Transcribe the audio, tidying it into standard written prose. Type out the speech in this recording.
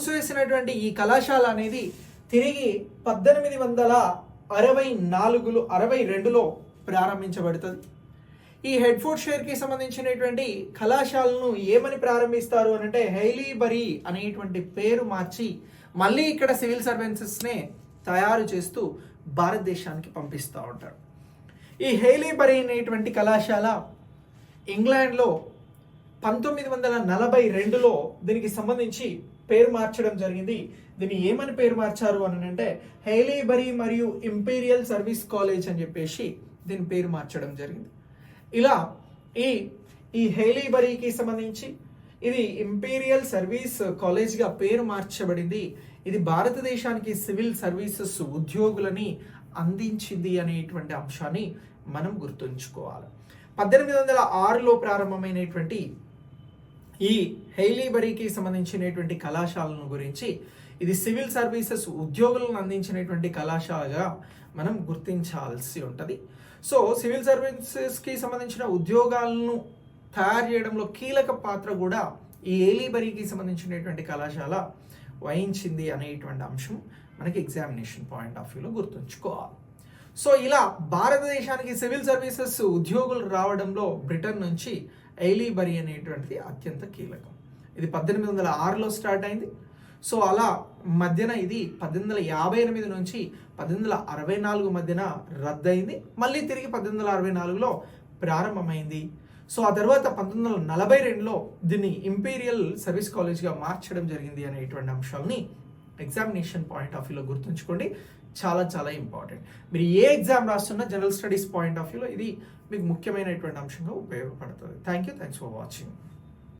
మూసివేసినటువంటి ఈ కళాశాల అనేది తిరిగి 1862లో ప్రారంభించబడుతుంది. ఈ హెడ్ఫోర్డ్ షైర్కి సంబంధించినటువంటి కళాశాలను ఏమని ప్రారంభిస్తారు అని అంటే హెయిలీబరీ అనేటువంటి పేరు మార్చి మళ్ళీ ఇక్కడ సివిల్ సర్వీసెస్నే తయారు చేస్తూ భారతదేశానికి పంపిస్తూ ఉంటారు. ఈ హెయిలీబరీ అనేటువంటి కళాశాల ఇంగ్లాండ్లో 1942లో దీనికి సంబంధించి పేరు మార్చడం జరిగింది. దీన్ని ఏమని పేరు మార్చారు అని అంటే హెయిలీబరీ మరియు ఇంపీరియల్ సర్వీస్ కాలేజ్ అని చెప్పేసి దీని పేరు మార్చడం జరిగింది. ఇలా ఈ హెయిలీబరీకి సంబంధించి ఇది ఇంపీరియల్ సర్వీస్ కాలేజ్గా పేరు మార్చబడింది. ఇది భారతదేశానికి సివిల్ సర్వీసెస్ ఉద్యోగులని అందించింది అనేటువంటి అంశాన్ని మనం గుర్తుంచుకోవాలి. 1806లో ప్రారంభమైనటువంటి ఈ హెయిలీబరీకి సంబంధించినటువంటి కళాశాలను గురించి ఇది సివిల్ సర్వీసెస్ ఉద్యోగులను అందించినటువంటి కళాశాలగా మనం గుర్తించాల్సి ఉంటుంది. సో సివిల్ సర్వీసెస్కి సంబంధించిన ఉద్యోగాలను తయారు చేయడంలో కీలక పాత్ర కూడా ఈ హెయిలీబరీకి సంబంధించినటువంటి కళాశాల వహించింది అనేటువంటి అంశం మనకి ఎగ్జామినేషన్ పాయింట్ ఆఫ్ వ్యూలో గుర్తుంచుకోవాలి. సో ఇలా భారతదేశానికి సివిల్ సర్వీసెస్ ఉద్యోగులు రావడంలో బ్రిటన్ నుంచి హెయిలీబరీ అనేటువంటిది అత్యంత కీలకం. ఇది 1806లో స్టార్ట్ అయింది. సో అలా మధ్యన ఇది 1858 నుంచి 1864 మధ్యన రద్దయింది. మళ్ళీ తిరిగి 1864లో ప్రారంభమైంది. సో ఆ తర్వాత 1942లో దీన్ని ఇంపీరియల్ సర్వీస్ కాలేజ్గా మార్చడం జరిగింది అనేటువంటి అంశాలని ఎగ్జామినేషన్ పాయింట్ ఆఫ్ వ్యూలో గుర్తుంచుకోండి. చాలా చాలా ఇంపార్టెంట్. మీరు ఏ ఎగ్జామ్ రాస్తున్నా జనరల్ స్టడీస్ పాయింట్ ఆఫ్ వ్యూలో ఇది మీకు ముఖ్యమైనటువంటి అంశంగా ఉపయోగపడుతుంది. Thanks for watching.